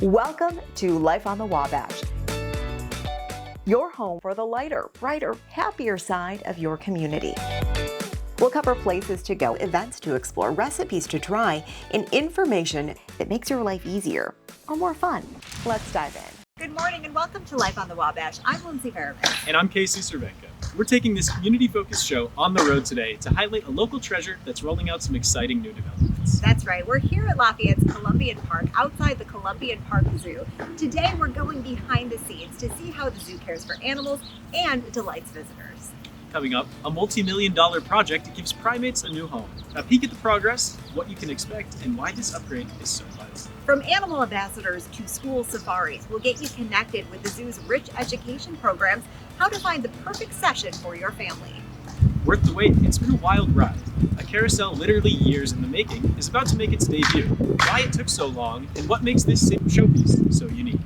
Welcome to Life on the Wabash, your home for the lighter, brighter, happier side of your community. We'll cover places to go, events to explore, recipes to try, and information that makes your life easier or more fun. Let's dive in. Good morning and welcome to Life on the Wabash. I'm Lindsay Fairbanks. And I'm Casey Cervenka. We're taking this community-focused show on the road today to highlight a local treasure that's rolling out some exciting new developments. That's right. We're here at Lafayette's Columbian Park outside the Columbian Park Zoo. Today we're going behind the scenes to see how the zoo cares for animals and delights visitors. Coming up, a multi-million-dollar project gives primates a new home. A peek at the progress, what you can expect, and why this upgrade is so vital. From animal ambassadors to school safaris, we'll get you connected with the zoo's rich education programs, how to find the perfect session for your family. Worth the wait, it's been a wild ride. A carousel literally years in the making is about to make its debut. Why it took so long, and what makes this showpiece so unique.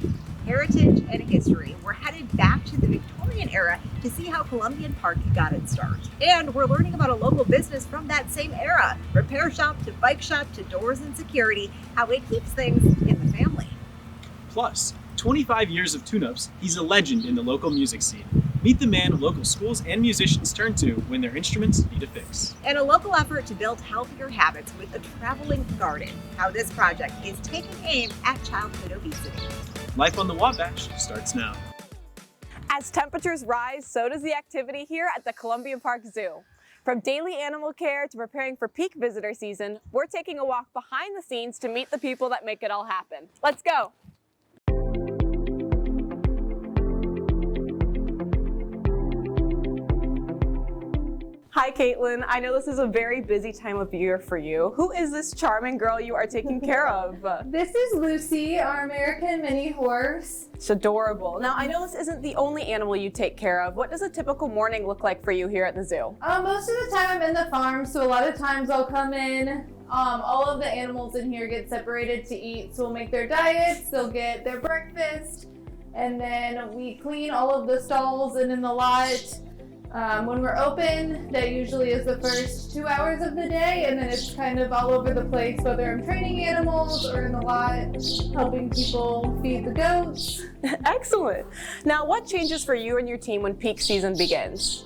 Heritage and history. We're headed back to the Victorian era to see how Columbian Park got its start. And we're learning about a local business from that same era. Repair shop to bike shop to doors and security, how it keeps things in the family. Plus, 25 years of tune-ups, he's a legend in the local music scene. Meet the man local schools and musicians turn to when their instruments need a fix. And a local effort to build healthier habits with a traveling garden, how this project is taking aim at childhood obesity. Life on the Wabash starts now. As temperatures rise, so does the activity here at the Columbian Park Zoo. From daily animal care to preparing for peak visitor season, we're taking a walk behind the scenes to meet the people that make it all happen. Let's go. Hi, Caitlin. I know this is a very busy time of year for you. Who is this charming girl you are taking care of? This is Lucy, our American mini horse. It's adorable. Now, I know this isn't the only animal you take care of. What does a typical morning look like for you here at the zoo? Most of the time I'm in the farm, so a lot of times I'll come in. All of the animals in here get separated to eat, so we'll make their diets, they'll get their breakfast, and then we clean all of the stalls and in the lot. When we're open, that usually is the first 2 hours of the day, and then it's kind of all over the place, whether I'm training animals or in the lot, helping people feed the goats. Excellent. Now, what changes for you and your team when peak season begins?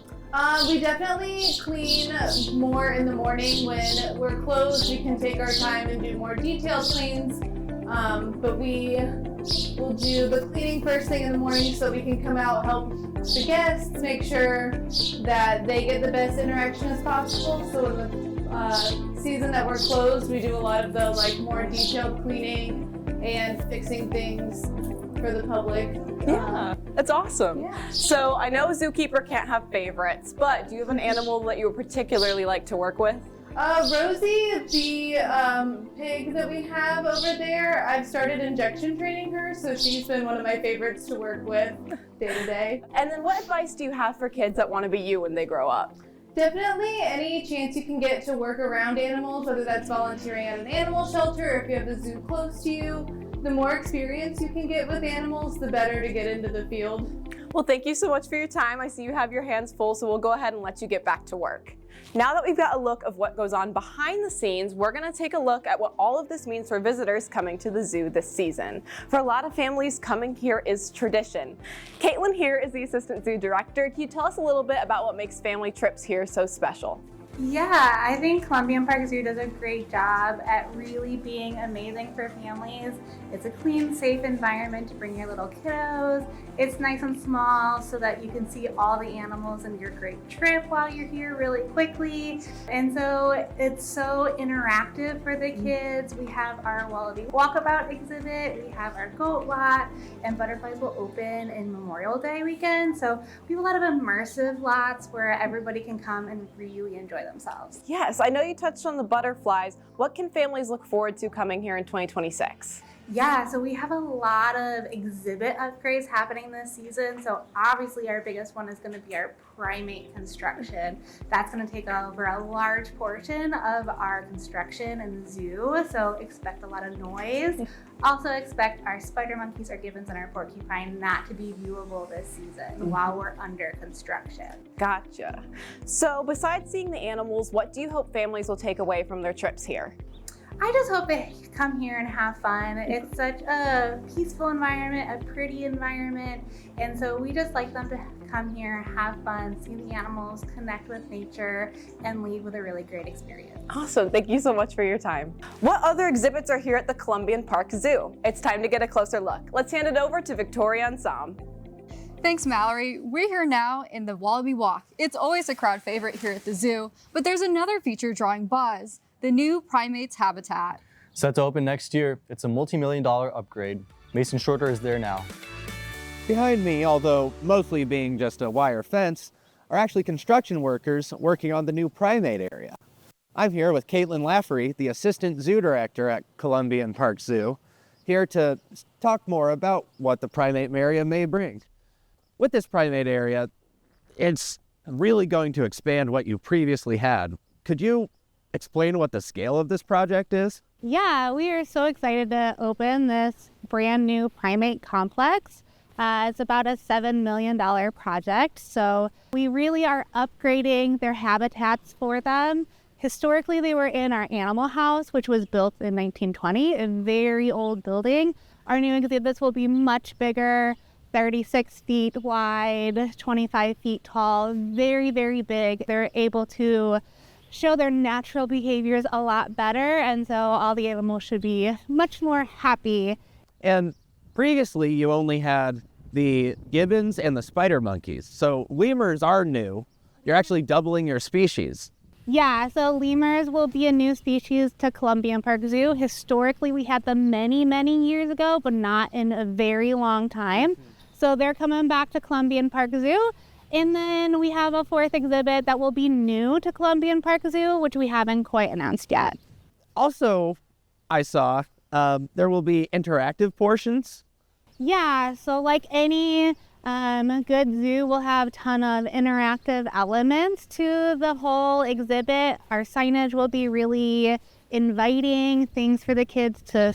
We definitely clean more in the morning. When we're closed, we can take our time and do more detailed cleans, but we will do the cleaning first thing in the morning so we can come out, help the guests, make sure that they get the best interaction as possible. So in the season that we're closed, we do a lot of the more detailed cleaning and fixing things for the public. Yeah, that's awesome. Yeah. So I know a zookeeper can't have favorites, but do you have an animal that you would particularly like to work with? Rosie, the pig that we have over there, I've started injection training her, so she's been one of my favorites to work with day to day. And then what advice do you have for kids that want to be you when they grow up? Definitely any chance you can get to work around animals, whether that's volunteering at an animal shelter or if you have a zoo close to you. The more experience you can get with animals, the better to get into the field. Well, thank you so much for your time. I see you have your hands full, so we'll go ahead and let you get back to work. Now that we've got a look of what goes on behind the scenes, we're going to take a look at what all of this means for visitors coming to the zoo this season. For a lot of families, coming here is tradition. Caitlin here is the Assistant Zoo Director. Can you tell us a little bit about what makes family trips here so special? Yeah, I think Columbian Park Zoo does a great job at really being amazing for families. It's a clean, safe environment to bring your little kiddos. It's nice and small so that you can see all the animals in your great trip while you're here really quickly. And so it's so interactive for the kids. We have our Wallaby Walkabout exhibit, we have our goat lot, and butterflies will open in Memorial Day weekend. So we have a lot of immersive lots where everybody can come and really enjoy themselves. Yes, I know you touched on the butterflies. What can families look forward to coming here in 2026? Yeah, so we have a lot of exhibit upgrades happening this season. So obviously our biggest one is going to be our primate construction. That's going to take over a large portion of our construction in the zoo. So expect a lot of noise. Also expect our spider monkeys, our gibbons, and our porcupine not to be viewable this season while we're under construction. Gotcha. So besides seeing the animals, what do you hope families will take away from their trips here? I just hope they come here and have fun. It's such a peaceful environment, a pretty environment, and so we just like them to come here, have fun, see the animals, connect with nature, and leave with a really great experience. Awesome, thank you so much for your time. What other exhibits are here at the Columbian Park Zoo? It's time to get a closer look. Let's hand it over to Victoria and Sam. Thanks, Mallory. We're here now in the Wallaby Walk. It's always a crowd favorite here at the zoo, but there's another feature drawing buzz, the new primates habitat. Set to open next year, it's a multi-million-dollar upgrade. Mason Shorter is there now. Behind me, although mostly being just a wire fence, are actually construction workers working on the new primate area. I'm here with Caitlin Lafferty, the Assistant Zoo Director at Columbian Park Zoo, here to talk more about what the primate area may bring. With this primate area, it's really going to expand what you previously had. Could you explain what the scale of this project is? Yeah, we are so excited to open this brand new primate complex. It's about a $7 million project, so we really are upgrading their habitats for them. Historically, they were in our animal house, which was built in 1920, a very old building. Our new exhibits will be much bigger, 36 feet wide, 25 feet tall, very, very big. They're able to show their natural behaviors a lot better, and so all the animals should be much more happy. And previously, you only had the gibbons and the spider monkeys. So lemurs are new. You're actually doubling your species. Yeah, so lemurs will be a new species to Columbian Park Zoo. Historically, we had them many, many years ago, but not in a very long time. So they're coming back to Columbian Park Zoo. And then we have a fourth exhibit that will be new to Columbian Park Zoo, which we haven't quite announced yet. Also, I saw there will be interactive portions. Yeah, so like any good zoo will have a ton of interactive elements to the whole exhibit. Our signage will be really inviting, things for the kids to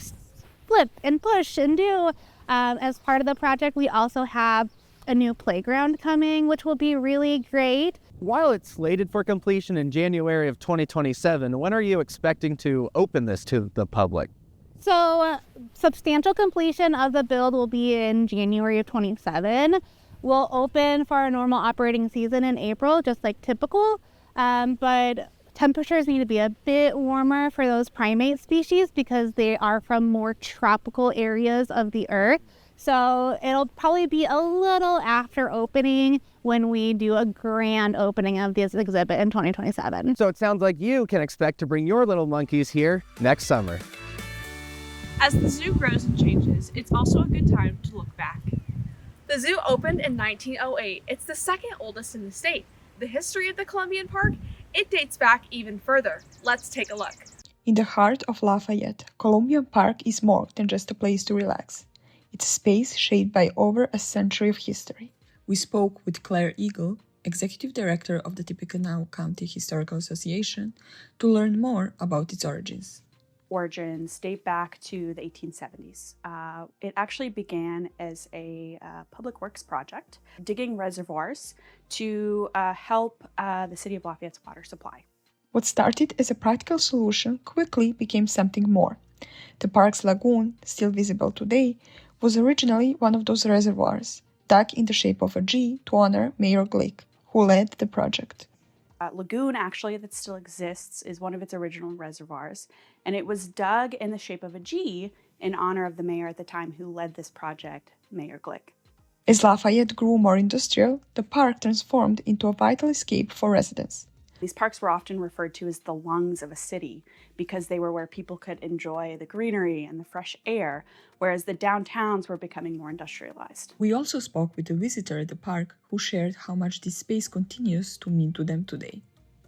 flip and push and do. As part of the project, we also have a new playground coming, which will be really great. While it's slated for completion in January of 2027, when are you expecting to open this to the public? So substantial completion of the build will be in January of 27. We'll open for our normal operating season in April, just like typical, but temperatures need to be a bit warmer for those primate species because they are from more tropical areas of the earth. So it'll probably be a little after opening when we do a grand opening of this exhibit in 2027. So it sounds like you can expect to bring your little monkeys here next summer. As the zoo grows and changes, it's also a good time to look back. The zoo opened in 1908. It's the second oldest in the state. The history of the Columbian Park, it dates back even further. Let's take a look. In the heart of Lafayette, Columbian Park is more than just a place to relax. It's a space shaped by over a century of history. We spoke with Claire Eagle, Executive Director of the Tippecanoe County Historical Association, to learn more about its origins. Origins date back to the 1870s. It actually began as a public works project, digging reservoirs to help the city of Lafayette's water supply. What started as a practical solution quickly became something more. The park's lagoon, still visible today, was originally one of those reservoirs, dug in the shape of a G to honor Mayor Glick, who led the project. Lagoon, actually, that still exists, is one of its original reservoirs, and it was dug in the shape of a G in honor of the mayor at the time who led this project, Mayor Glick. As Lafayette grew more industrial, the park transformed into a vital escape for residents. These parks were often referred to as the lungs of a city because they were where people could enjoy the greenery and the fresh air, whereas the downtowns were becoming more industrialized. We also spoke with a visitor at the park who shared how much this space continues to mean to them today.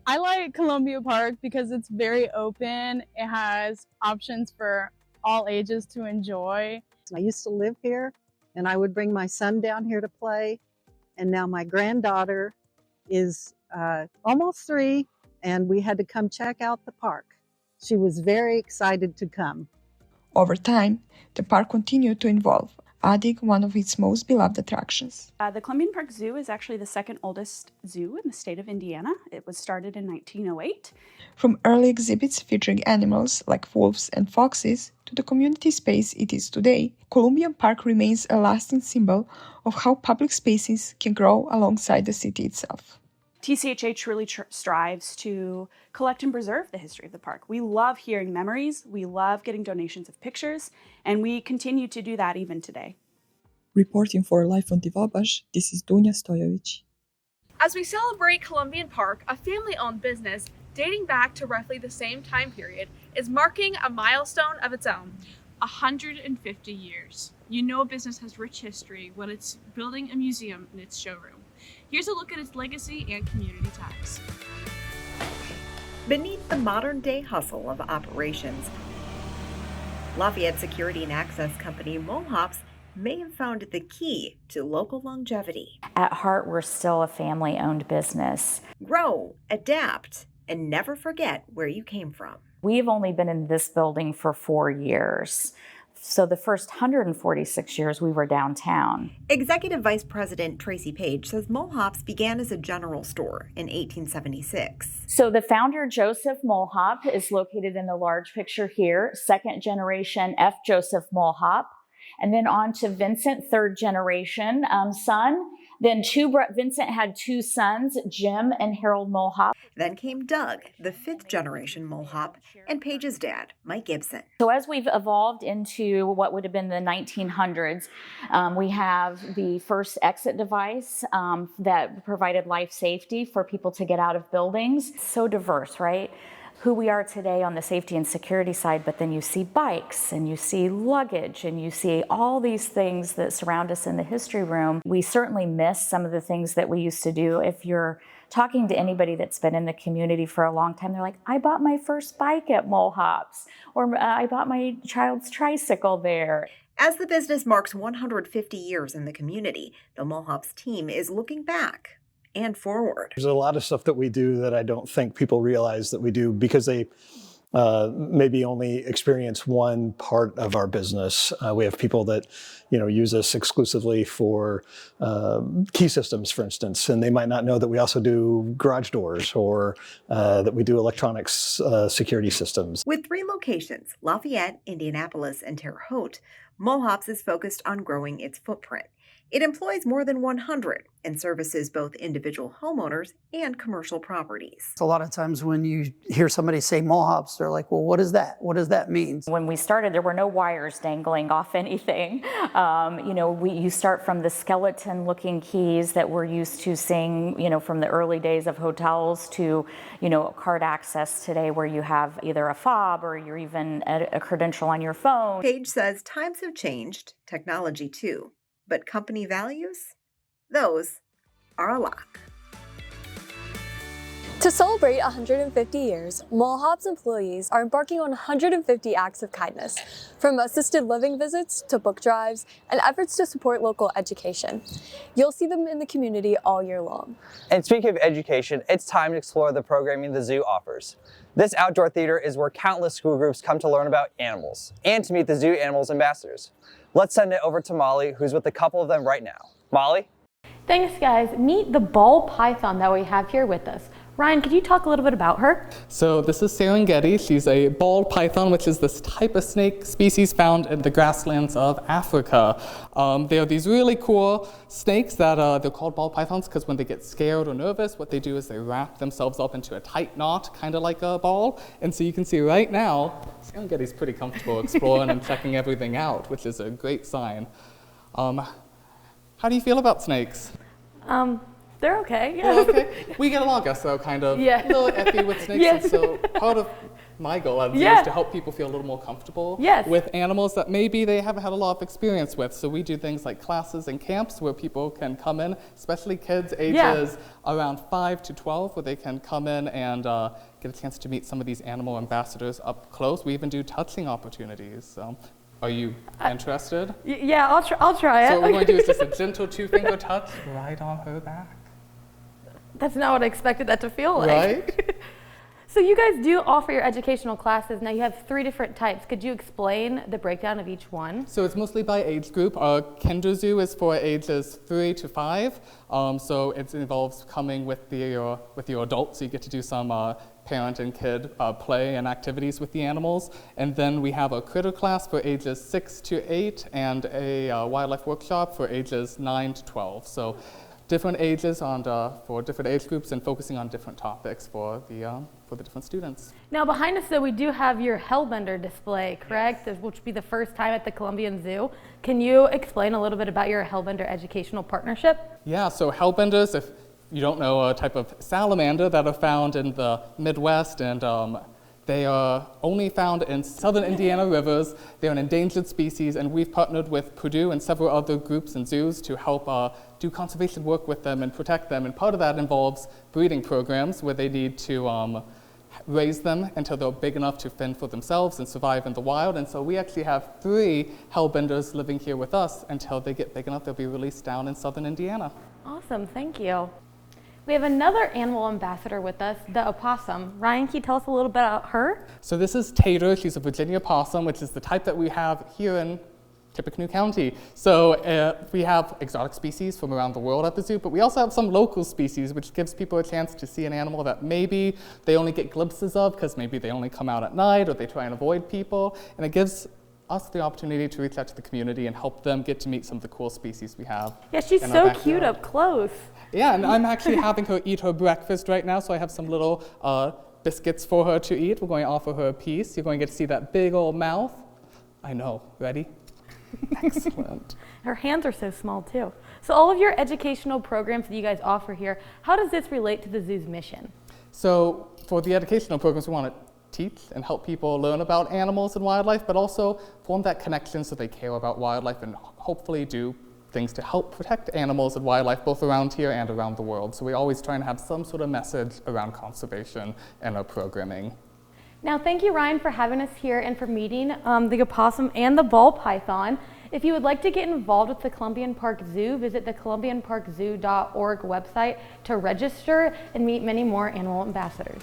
I like Columbia Park because it's very open. It has options for all ages to enjoy. I used to live here and I would bring my son down here to play, and now my granddaughter is almost 3, and we had to come check out the park. She was very excited to come. Over time, the park continued to evolve, adding one of its most beloved attractions. The Columbian Park Zoo is actually the second oldest zoo in the state of Indiana. It was started in 1908. From early exhibits featuring animals like wolves and foxes to the community space it is today, Columbian Park remains a lasting symbol of how public spaces can grow alongside the city itself. TCHA truly strives to collect and preserve the history of the park. We love hearing memories, we love getting donations of pictures, and we continue to do that even today. Reporting for Life on the Wabash, this is Dunya Stojovic. As we celebrate Columbian Park, a family-owned business dating back to roughly the same time period is marking a milestone of its own. 150 years. You know a business has rich history when it's building a museum in its showroom. Here's a look at its legacy and community ties. Beneath the modern-day hustle of operations, Lafayette Security and Access Company MoHops may have found the key to local longevity. At heart, we're still a family-owned business. Grow, adapt, and never forget where you came from. We've only been in this building for 4 years. So the first 146 years we were downtown. Executive Vice President Tracy Page says MoHops began as a general store in 1876. So the founder, Joseph Mulhop, is located in the large picture here, second generation F. Joseph Mulhop. And then on to Vincent, third generation son. Then Vincent had two sons, Jim and Harold Mulhop. Then came Doug, the fifth generation Mulhop, and Page's dad, Mike Gibson. So as we've evolved into what would have been the 1900s, we have the first exit device that provided life safety for people to get out of buildings. So diverse, right? Who we are today on the safety and security side, but then you see bikes and you see luggage and you see all these things that surround us in the history room. We certainly miss some of the things that we used to do. If you're talking to anybody that's been in the community for a long time, they're like, I bought my first bike at MoHops, or I bought my child's tricycle there. As the business marks 150 years in the community, the MoHops team is looking back and forward. There's a lot of stuff that we do that I don't think people realize that we do because they maybe only experience one part of our business. We have people that, use us exclusively for key systems, for instance, and they might not know that we also do garage doors or that we do electronics security systems. With 3 locations, Lafayette, Indianapolis, and Terre Haute, MoHops is focused on growing its footprint. It employs more than 100 and services both individual homeowners and commercial properties. A lot of times when you hear somebody say MoHops, they're like, well, what is that? What does that mean? When we started, there were no wires dangling off anything. You start from the skeleton-looking keys that we're used to seeing, from the early days of hotels to, card access today where you have either a fob or you're even a credential on your phone. Page says times have changed, technology too. But company values? Those are a lock. To celebrate 150 years, MoHops employees are embarking on 150 acts of kindness, from assisted living visits to book drives and efforts to support local education. You'll see them in the community all year long. And speaking of education, it's time to explore the programming the zoo offers. This outdoor theater is where countless school groups come to learn about animals and to meet the zoo animals ambassadors. Let's send it over to Molly, who's with a couple of them right now. Molly? Thanks, guys. Meet the ball python that we have here with us. Ryan, could you talk a little bit about her? So this is Serengeti. She's a ball python, which is this type of snake species found in the grasslands of Africa. They are these really cool snakes that they're called ball pythons because when they get scared or nervous, what they do is they wrap themselves up into a tight knot, kind of like a ball. And so you can see right now, Serengeti's pretty comfortable exploring and checking everything out, which is a great sign. How do you feel about snakes? They're okay. Yeah. Oh, okay. We get along, so kind of a little iffy with snakes. Yes. And so part of my goal is to help people feel a little more comfortable with animals that maybe they haven't had a lot of experience with. So we do things like classes and camps where people can come in, especially kids ages around 5 to 12, where they can come in and get a chance to meet some of these animal ambassadors up close. We even do touching opportunities. So. Are you interested? Yeah, I'll try it. So what we're going to do is just a gentle 2-finger touch right on her back. That's not what I expected that to feel like. Right? So you guys do offer your educational classes. Now you have 3 different types. Could you explain the breakdown of each one? So it's mostly by age group. Our Kinder Zoo is for ages 3 to 5. So it involves coming with your adult, so you get to do some parent and kid play and activities with the animals. And then we have a critter class for ages 6 to 8 and a wildlife workshop for ages 9 to 12. So different ages for different age groups and focusing on different topics for the different students. Now behind us though, we do have your Hellbender display, correct? Which will be the first time at the Columbian Zoo. Can you explain a little bit about your Hellbender educational partnership? Yeah, so Hellbenders, if you don't know, a type of salamander that are found in the Midwest, and they are only found in southern Indiana rivers. They're an endangered species, and we've partnered with Purdue and several other groups and zoos to help do conservation work with them and protect them. And part of that involves breeding programs where they need to raise them until they're big enough to fend for themselves and survive in the wild. And so we actually have 3 Hellbenders living here with us until they get big enough. They'll be released down in southern Indiana. Awesome, thank you. We have another animal ambassador with us, the opossum. Ryan, can you tell us a little bit about her? So this is Tater. She's a Virginia opossum, which is the type that we have here in Tippecanoe County. So we have exotic species from around the world at the zoo, but we also have some local species, which gives people a chance to see an animal that maybe they only get glimpses of because maybe they only come out at night or they try and avoid people. And it gives us the opportunity to reach out to the community and help them get to meet some of the cool species we have. Yeah, she's so cute up close. Yeah, and I'm actually having her eat her breakfast right now, so I have some little biscuits for her to eat. We're going to offer her a piece. You're going to get to see that big old mouth. I know. Ready? Excellent. Her hands are so small too. So all of your educational programs that you guys offer here, how does this relate to the zoo's mission? So for the educational programs, we want to teach and help people learn about animals and wildlife, but also form that connection so they care about wildlife and hopefully do things to help protect animals and wildlife both around here and around the world. So we always try and have some sort of message around conservation in our programming. Now thank you, Ryan, for having us here and for meeting the opossum and the ball python. If you would like to get involved with the Columbian Park Zoo, visit the columbianparkzoo.org website to register and meet many more animal ambassadors.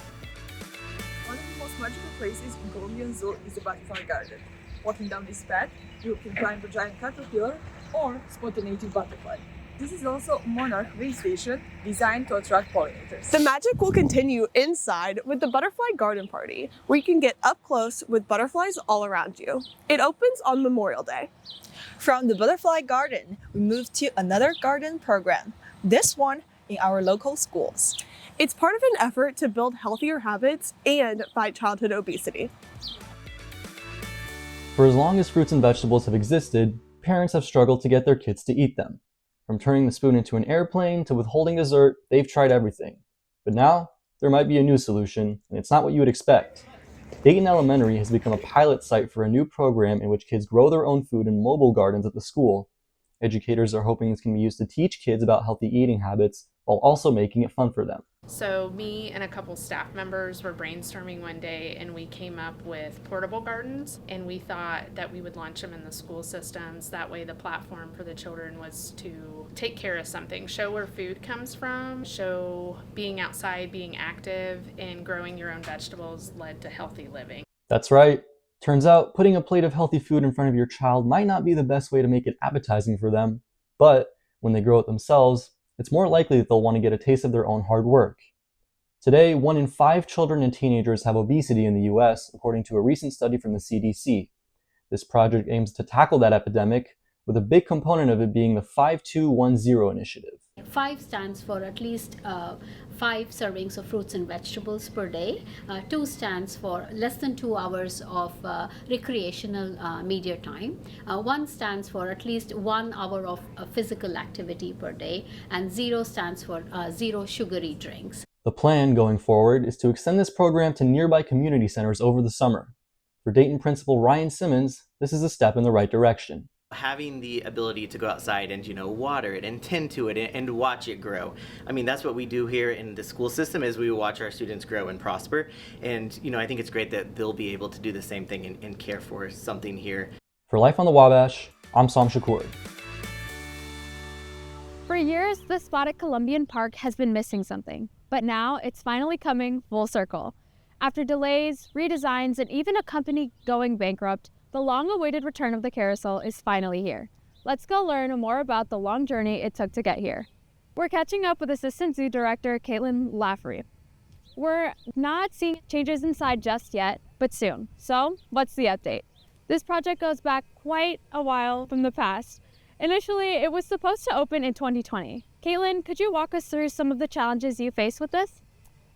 One of the most magical places in Columbian Zoo is the butterfly garden. Walking down this path, you can climb a giant caterpillar or spot a native butterfly. This is also a monarch base station designed to attract pollinators. The magic will continue inside with the Butterfly Garden Party, where you can get up close with butterflies all around you. It opens on Memorial Day. From the Butterfly Garden, we move to another garden program, this one in our local schools. It's part of an effort to build healthier habits and fight childhood obesity. For as long as fruits and vegetables have existed, parents have struggled to get their kids to eat them. From turning the spoon into an airplane to withholding dessert, they've tried everything. But now, there might be a new solution, and it's not what you would expect. Dayton Elementary has become a pilot site for a new program in which kids grow their own food in mobile gardens at the school. Educators are hoping this can be used to teach kids about healthy eating habits while also making it fun for them. So me and a couple staff members were brainstorming one day and we came up with portable gardens, and we thought that we would launch them in the school systems. That way the platform for the children was to take care of something, show where food comes from, show being outside, being active, and growing your own vegetables led to healthy living. That's right. Turns out putting a plate of healthy food in front of your child might not be the best way to make it appetizing for them, but when they grow it themselves, it's more likely that they'll want to get a taste of their own hard work. Today, 1 in 5 children and teenagers have obesity in the US, according to a recent study from the CDC. This project aims to tackle that epidemic, with a big component of it being the 5210 initiative. 5 stands for at least 5 servings of fruits and vegetables per day. 2 stands for less than 2 hours of recreational media time. 1 stands for at least 1 hour of physical activity per day. And 0 stands for 0 sugary drinks. The plan going forward is to extend this program to nearby community centers over the summer. For Dayton Principal Ryan Simmons, this is a step in the right direction. Having the ability to go outside and, water it and tend to it and watch it grow. I mean, that's what we do here in the school system, is we watch our students grow and prosper. And, I think it's great that they'll be able to do the same thing and care for something here. For Life on the Wabash, I'm Sam Shakur. For years, the spot at Columbian Park has been missing something, but now it's finally coming full circle. After delays, redesigns, and even a company going bankrupt, the long-awaited return of the carousel is finally here. Let's go learn more about the long journey it took to get here. We're catching up with Assistant Zoo Director Caitlin Lafferty. We're not seeing changes inside just yet, but soon. So, what's the update? This project goes back quite a while from the past. Initially, it was supposed to open in 2020. Caitlin, could you walk us through some of the challenges you faced with this?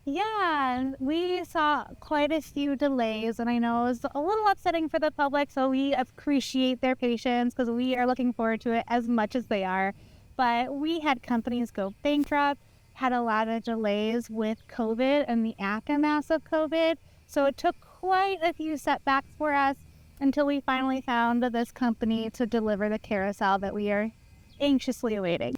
Yeah, we saw quite a few delays, and I know it was a little upsetting for the public, so we appreciate their patience because we are looking forward to it as much as they are. But we had companies go bankrupt, had a lot of delays with COVID and the aftermath of COVID, so it took quite a few setbacks for us until we finally found this company to deliver the carousel that we are anxiously awaiting.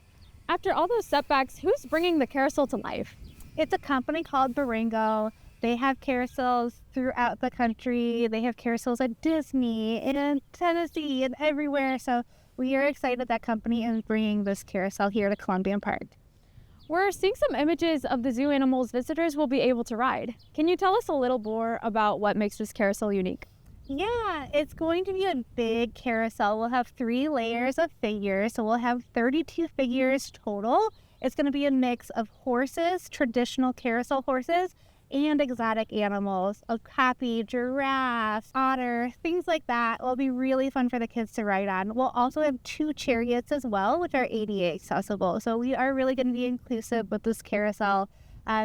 After all those setbacks, who's bringing the carousel to life? It's a company called Baringo. They have carousels throughout the country. They have carousels at Disney, in Tennessee, and everywhere. So we are excited that company is bringing this carousel here to Columbian Park. We're seeing some images of the zoo animals visitors will be able to ride. Can you tell us a little more about what makes this carousel unique? Yeah, it's going to be a big carousel. We'll have 3 layers of figures, so we'll have 32 figures total. It's going to be a mix of horses, traditional carousel horses, and exotic animals, okapi, giraffe, otter, things like that. Will be really fun for the kids to ride on. We'll also have 2 chariots as well, which are ADA accessible. So we are really going to be inclusive with this carousel.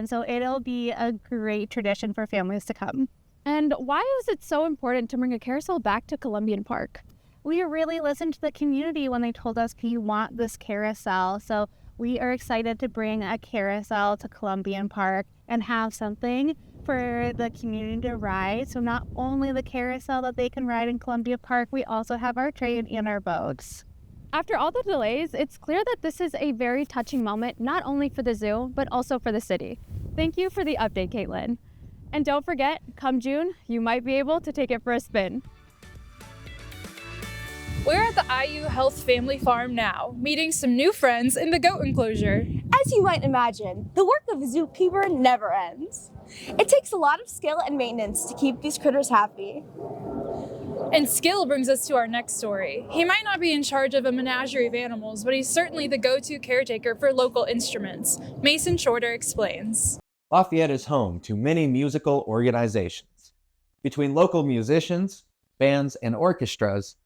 So it'll be a great tradition for families to come. And why was it so important to bring a carousel back to Columbian Park? We really listened to the community when they told us, we want this carousel. So we are excited to bring a carousel to Columbian Park and have something for the community to ride. So not only the carousel that they can ride in Columbian Park, we also have our train and our boats. After all the delays, it's clear that this is a very touching moment, not only for the zoo, but also for the city. Thank you for the update, Caitlin. And don't forget, come June, you might be able to take it for a spin. We're at the IU Health Family Farm now, meeting some new friends in the goat enclosure. As you might imagine, the work of a zookeeper never ends. It takes a lot of skill and maintenance to keep these critters happy. And skill brings us to our next story. He might not be in charge of a menagerie of animals, but he's certainly the go-to caretaker for local instruments. Mason Shorter explains. Lafayette is home to many musical organizations. Between local musicians, bands, and orchestras,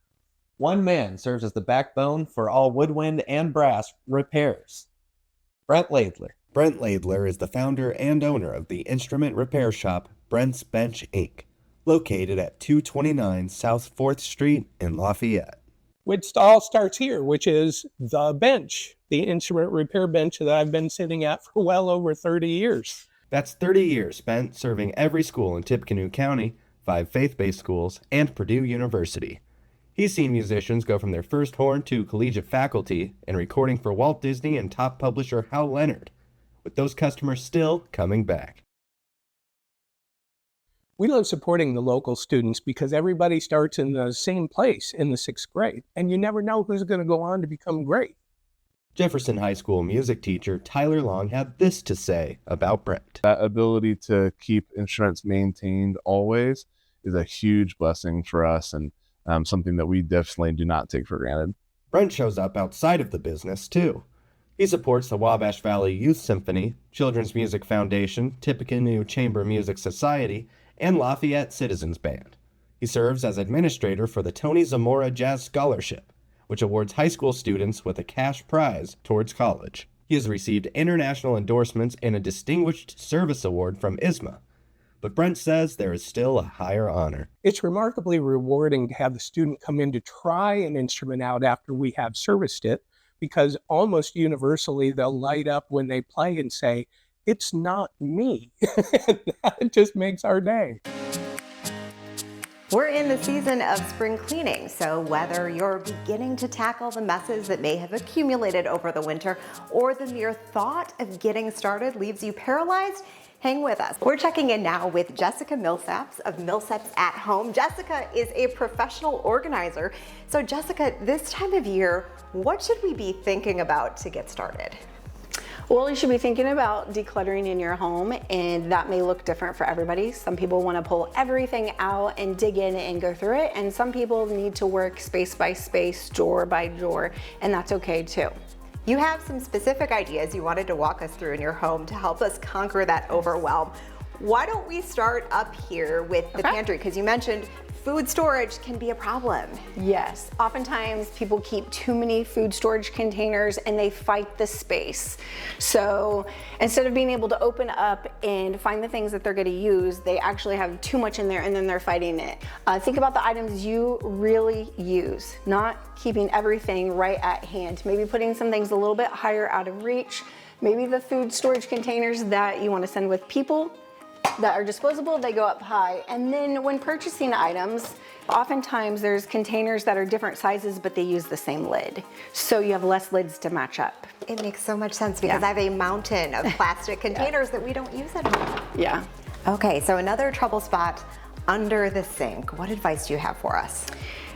one man serves as the backbone for all woodwind and brass repairs. Brent Laidler. Brent Laidler is the founder and owner of the instrument repair shop Brent's Bench Inc., located at 229 South 4th Street in Lafayette. It all starts here, which is the bench, the instrument repair bench that I've been sitting at for well over 30 years. That's 30 years spent serving every school in Tippecanoe County, 5 faith-based schools, and Purdue University. He's seen musicians go from their first horn to collegiate faculty and recording for Walt Disney and top publisher Hal Leonard, with those customers still coming back. We love supporting the local students because everybody starts in the same place in the 6th grade, and you never know who's going to go on to become great. Jefferson High School music teacher Tyler Long had this to say about Brent. That ability to keep instruments maintained always is a huge blessing for us, and something that we definitely do not take for granted. Brent shows up outside of the business, too. He supports the Wabash Valley Youth Symphony, Children's Music Foundation, Tippecanoe Chamber Music Society, and Lafayette Citizens Band. He serves as administrator for the Tony Zamora Jazz Scholarship, which awards high school students with a cash prize towards college. He has received international endorsements and a Distinguished Service Award from ISMA. But Brent says there is still a higher honor. It's remarkably rewarding to have the student come in to try an instrument out after we have serviced it, because almost universally they'll light up when they play and say, "It's not me." That just makes our day. We're in the season of spring cleaning, so whether you're beginning to tackle the messes that may have accumulated over the winter, or the mere thought of getting started leaves you paralyzed, hang with us. We're checking in now with Jessica Millsaps of Millsaps at Home. Jessica is a professional organizer. So Jessica, this time of year, what should we be thinking about to get started? Well, you should be thinking about decluttering in your home, and that may look different for everybody. Some people want to pull everything out and dig in and go through it, and some people need to work space by space, drawer by drawer, and that's okay too. You have some specific ideas you wanted to walk us through in your home to help us conquer that overwhelm. Why don't we start up here with the pantry? Because you mentioned food storage can be a problem. Yes, oftentimes people keep too many food storage containers and they fight the space. So instead of being able to open up and find the things that they're going to use, they actually have too much in there and then they're fighting it. Think about the items you really use, not keeping everything right at hand. Maybe putting some things a little bit higher out of reach. Maybe the food storage containers that you want to send with people that are disposable, they go up high. And then when purchasing items, oftentimes there's containers that are different sizes, but they use the same lid. So you have less lids to match up. It makes so much sense because I have a mountain of plastic containers that we don't use at home. Yeah. Okay, so another trouble spot under the sink. What advice do you have for us?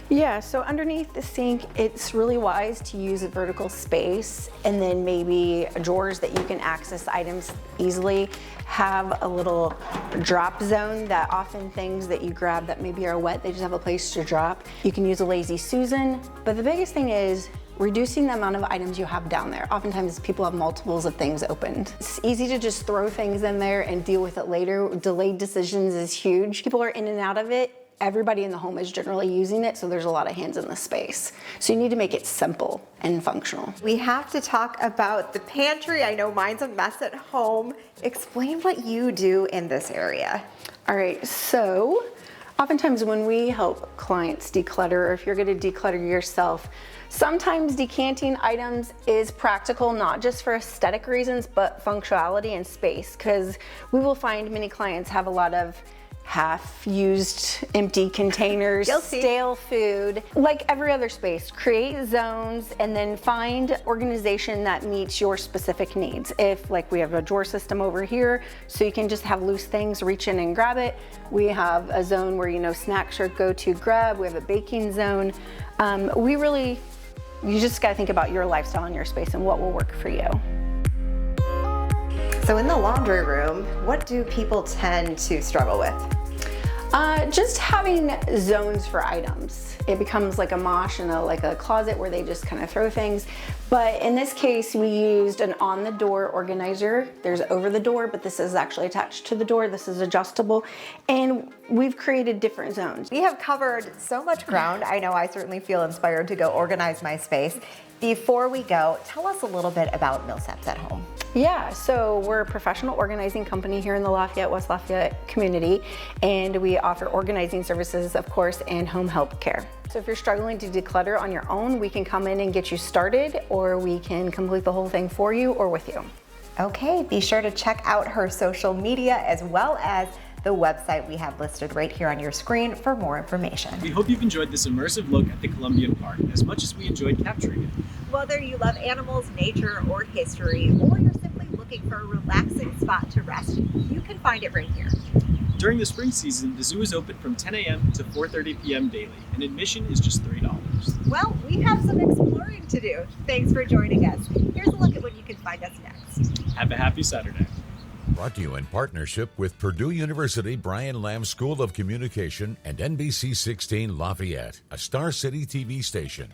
Yeah, so underneath the sink, it's really wise to use a vertical space and then maybe drawers that you can access items easily. Have a little drop zone that often things that you grab that maybe are wet, they just have a place to drop. You can use a Lazy Susan, but the biggest thing is reducing the amount of items you have down there. Oftentimes people have multiples of things opened. It's easy to just throw things in there and deal with it later. Delayed decisions is huge. People are in and out of it. Everybody in the home is generally using it, so there's a lot of hands in the space. So you need to make it simple and functional. We have to talk about the pantry. I know mine's a mess at home. Explain what you do in this area. All right, so oftentimes when we help clients declutter, or if you're gonna declutter yourself, sometimes decanting items is practical, not just for aesthetic reasons, but functionality and space, because we will find many clients have a lot of half-used empty containers, stale food. Like every other space, create zones and then find organization that meets your specific needs. If like we have a drawer system over here, so you can just have loose things, reach in and grab it. We have a zone where, you know, snacks are go-to grab. We have a baking zone. You just gotta think about your lifestyle and your space and what will work for you. So in the laundry room, what do people tend to struggle with? Just having zones for items. It becomes like a mosh and like a closet where they just kind of throw things. But in this case, we used an on the door organizer. There's over the door, but this is actually attached to the door. This is adjustable. And we've created different zones. We have covered so much ground. I know I certainly feel inspired to go organize my space. Before we go, tell us a little bit about Millsaps at Home. Yeah, so we're a professional organizing company here in the Lafayette, West Lafayette community, and we offer organizing services, of course, and home help care. So if you're struggling to declutter on your own, we can come in and get you started, or we can complete the whole thing for you or with you. Okay, be sure to check out her social media as well as the website we have listed right here on your screen for more information. We hope you've enjoyed this immersive look at the Columbian Park as much as we enjoyed capturing it. Whether you love animals, nature, or history, or you're simply looking for a relaxing spot to rest, you can find it right here. During the spring season, the zoo is open from 10 a.m. to 4:30 p.m. daily, and admission is just $3. Well, we have some exploring to do. Thanks for joining us. Here's a look at when you can find us next. Have a happy Saturday. Brought to you in partnership with Purdue University Brian Lamb School of Communication and NBC 16 Lafayette, a Star City TV station.